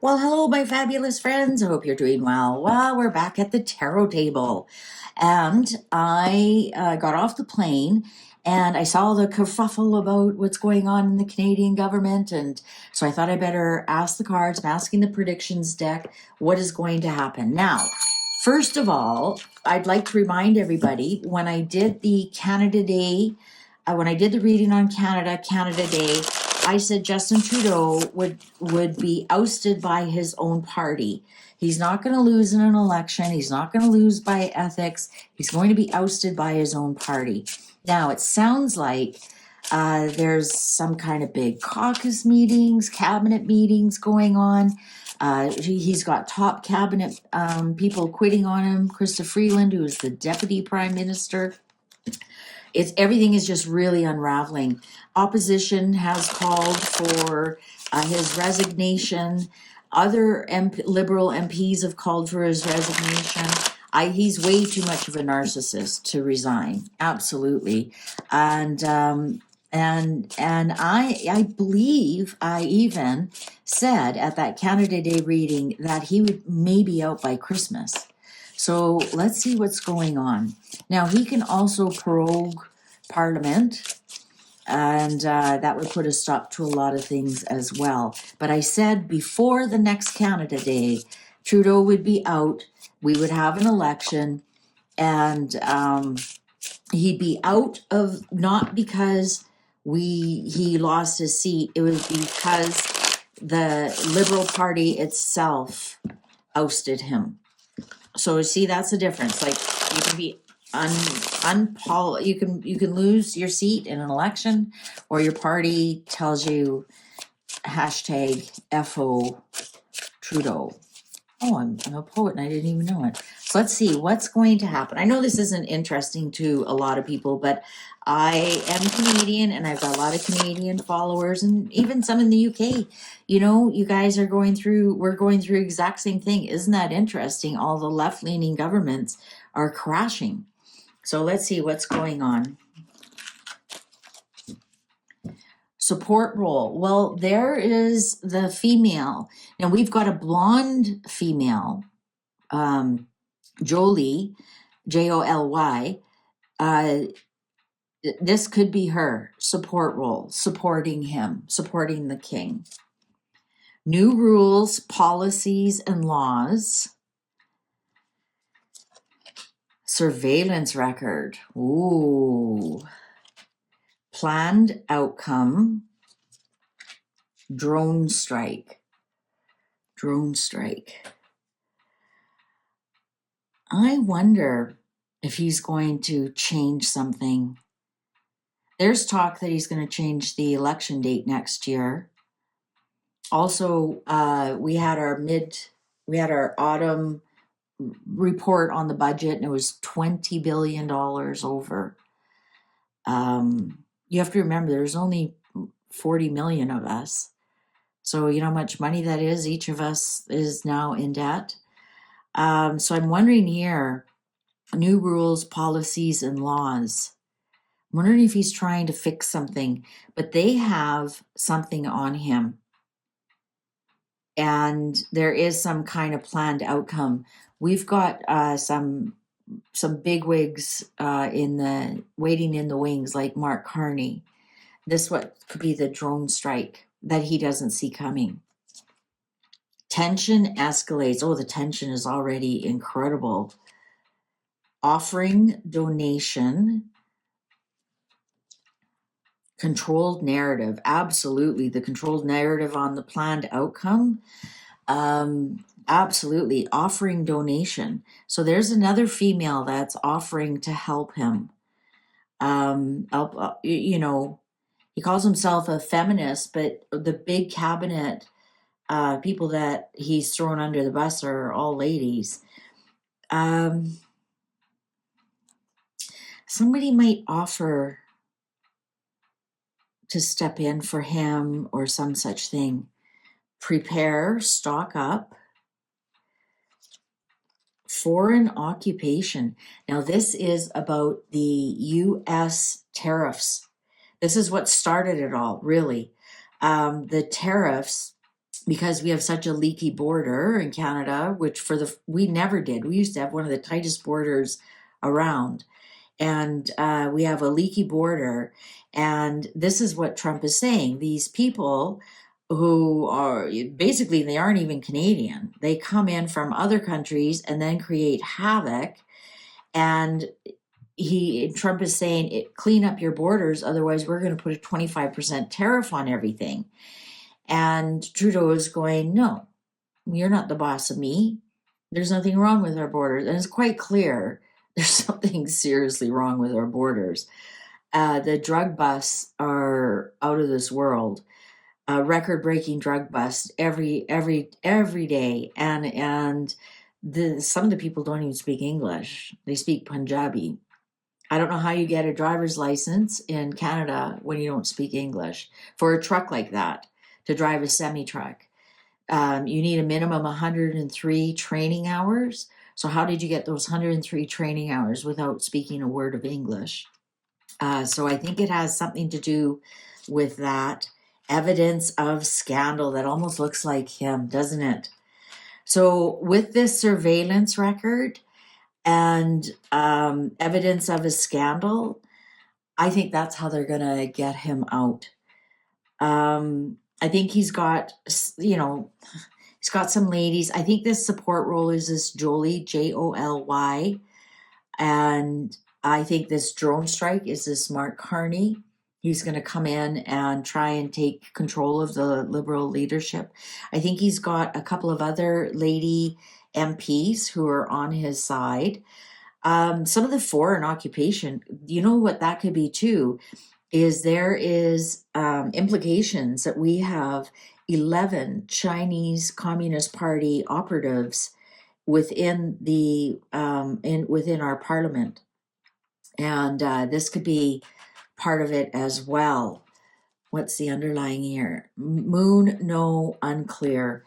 Well, hello, my fabulous friends. I hope you're doing well. Well, we're back at the tarot table. And I got off the plane and I saw the kerfuffle about what's going on in the Canadian government. And so I thought I better ask the cards. I'm asking the predictions deck what is going to happen. Now, first of all, I'd like to remind everybody when I did the Canada Day, when I did the reading on Canada Day, I said Justin Trudeau would be ousted by his own party. He's not going to lose in an election. He's not going to lose by ethics. He's going to be ousted by his own party. Now, it sounds like there's some kind of big caucus meetings, cabinet meetings going on. He's got top cabinet people quitting on him. Krista Freeland, who is the deputy prime minister. Everything is just really unraveling. Opposition has called for his resignation. Other Liberal MPs have called for his resignation. He's way too much of a narcissist to resign. Absolutely, and I believe I even said at that Canada Day reading that he would maybe out by Christmas. So let's see what's going on. Now, he can also prorogue Parliament, and that would put a stop to a lot of things as well. But I said before the next Canada Day, Trudeau would be out, we would have an election, and he'd be out of, not because he lost his seat, it was because the Liberal Party itself ousted him. So see, that's the difference. Like, you can be you can lose your seat in an election, or your party tells you hashtag FO Trudeau. Oh, I'm a poet and I didn't even know it. So let's see what's going to happen. I know this isn't interesting to a lot of people, but I am Canadian and I've got a lot of Canadian followers and even some in the UK. You know, you guys are we're going through exact same thing. Isn't that interesting? All the left-leaning governments are crashing. So let's see what's going on. Support role. Well, there is the female. Now we've got a blonde female, Jolie, Joly. This could be her support role, supporting him, supporting the king. New rules, policies, and laws. Surveillance record. Ooh. Planned outcome. Drone strike. Drone strike. I wonder if he's going to change something. There's talk that he's going to change the election date next year. Also, we had our autumn report on the budget, and it was $20 billion over. You have to remember, there's only 40 million of us. So you know how much money that is? Each of us is now in debt. So I'm wondering here, new rules, policies, and laws. I'm wondering if he's trying to fix something, but they have something on him. And there is some kind of planned outcome. We've got some bigwigs waiting in the wings, like Mark Carney. This what could be the drone strike that he doesn't see coming. Tension escalates. Oh, the tension is already incredible. Offering donation. Controlled narrative. Absolutely. The controlled narrative on the planned outcome. Absolutely. Offering donation. So there's another female that's offering to help him. You know, he calls himself a feminist, but the big cabinet people that he's thrown under the bus are all ladies. Somebody might offer to step in for him or some such thing. Prepare, stock up. Foreign occupation. Now, this is about the U.S. tariffs. This is what started it all, really. The tariffs because we have such a leaky border in Canada, which we never did. We used to have one of the tightest borders around, and we have a leaky border. And this is what Trump is saying. These people who are basically, they aren't even Canadian. They come in from other countries and then create havoc. And Trump is saying, clean up your borders, otherwise we're going to put a 25% tariff on everything. And Trudeau is going, no, you're not the boss of me. There's nothing wrong with our borders. And it's quite clear there's something seriously wrong with our borders. The drug busts are out of this world. Record-breaking drug busts every day, and some of the people don't even speak English. They speak Punjabi. I don't know how you get a driver's license in Canada when you don't speak English for a truck like that, to drive a semi-truck. You need a minimum 103 training hours. So how did you get those 103 training hours without speaking a word of English? So I think it has something to do with that. Evidence of scandal. That almost looks like him, doesn't it? So with this surveillance record and evidence of a scandal, I think that's how they're going to get him out. I think he's got, he's got some ladies. I think this support role is this Jolie, Joly. And I think this drone strike is this Mark Carney. He's going to come in and try and take control of the Liberal leadership. I think he's got a couple of other lady MPs who are on his side. Some of the foreign occupation, you know what that could be too, is there is implications that we have 11 Chinese Communist Party operatives within within our parliament, and this could be part of it as well. What's the underlying here? Moon, no, unclear.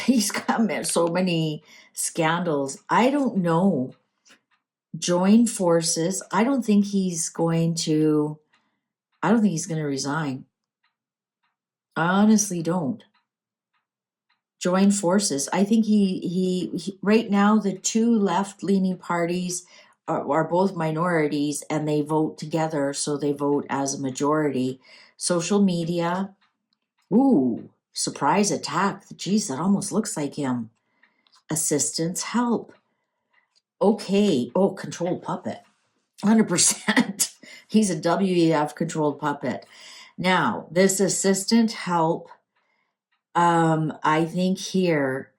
He's got so many scandals. I don't know. Join forces. I don't think he's going to resign. I honestly don't. Join forces. I think he right now, the two left-leaning parties are both minorities, and they vote together, so they vote as a majority. Social media, surprise attack. Geez, that almost looks like him. Assistance, help. Okay, controlled puppet. 100%. He's a WEF controlled puppet. Now, this assistant help, I think here,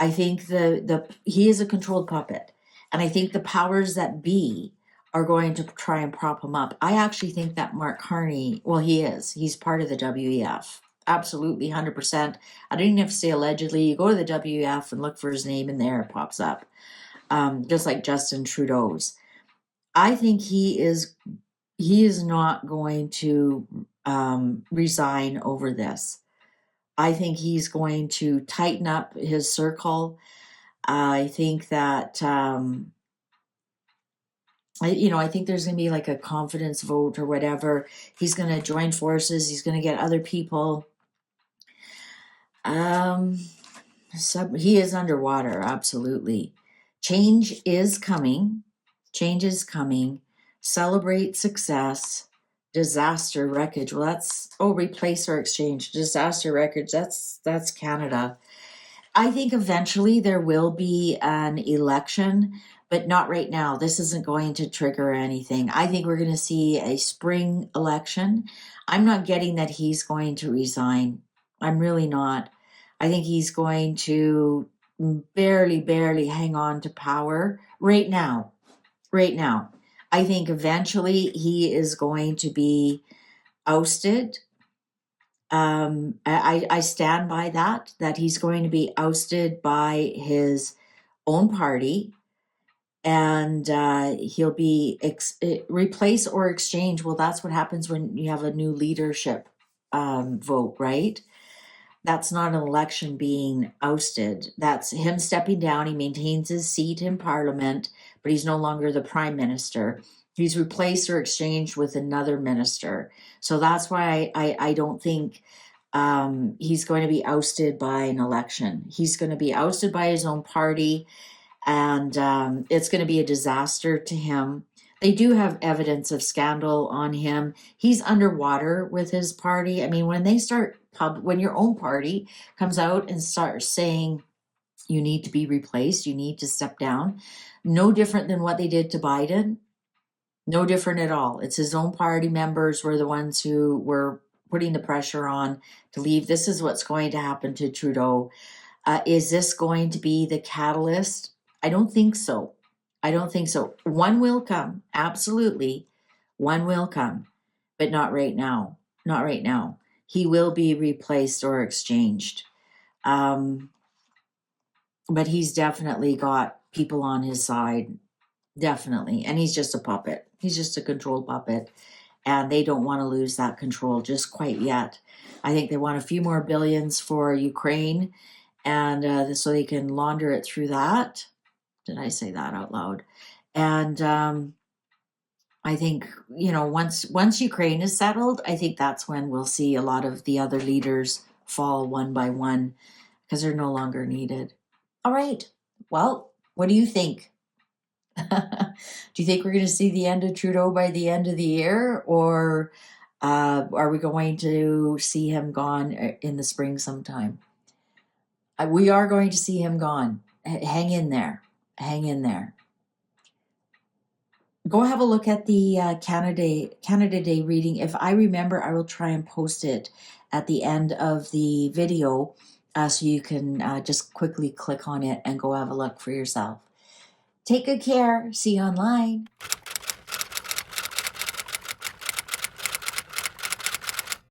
he is a controlled puppet, and I think the powers that be are going to try and prop him up. I actually think that Mark Carney, he's part of the WEF. Absolutely, 100%. I don't even have to say allegedly. You go to the WEF and look for his name in there, it pops up. Just like Justin Trudeau's. I think he is not going to resign over this. I think he's going to tighten up his circle. I think that, I think there's going to be like a confidence vote or whatever. He's going to join forces. He's going to get other people. He is underwater, absolutely. Change is coming. Change is coming. Celebrate success. Disaster wreckage. Well, that's replace or exchange. Disaster wreckage. That's Canada. I think eventually there will be an election, but not right now. This isn't going to trigger anything. I think we're going to see a spring election. I'm not getting that he's going to resign. I'm really not. I think he's going to barely hang on to power right now. I think eventually he is going to be ousted. I stand by that he's going to be ousted by his own party, and he'll be replace or exchange. Well, that's what happens when you have a new leadership vote, right? That's not an election being ousted. That's him stepping down. He maintains his seat in Parliament, but he's no longer the Prime Minister. He's replaced or exchanged with another minister. So that's why I don't think he's going to be ousted by an election. He's going to be ousted by his own party, and it's going to be a disaster to him. They do have evidence of scandal on him. He's underwater with his party. I mean, when they start when your own party comes out and starts saying you need to be replaced, you need to step down, no different than what they did to Biden. No different at all. It's his own party members were the ones who were putting the pressure on to leave. This is what's going to happen to Trudeau. Is this going to be the catalyst? I don't think so. I don't think so. One will come, absolutely. One will come, but not right now. Not right now. He will be replaced or exchanged. But he's definitely got people on his side. Definitely. And he's just a puppet. He's just a control puppet. And they don't want to lose that control just quite yet. I think they want a few more billions for Ukraine, and so they can launder it through that. Did I say that out loud? And I think, once Ukraine is settled, I think that's when we'll see a lot of the other leaders fall one by one because they're no longer needed. All right. Well, what do you think? Do you think we're going to see the end of Trudeau by the end of the year, or are we going to see him gone in the spring sometime? We are going to see him gone. Hang in there. Hang in there. Go have a look at the Canada Day reading. If I remember, I will try and post it at the end of the video so you can just quickly click on it and go have a look for yourself. Take good care. See you online.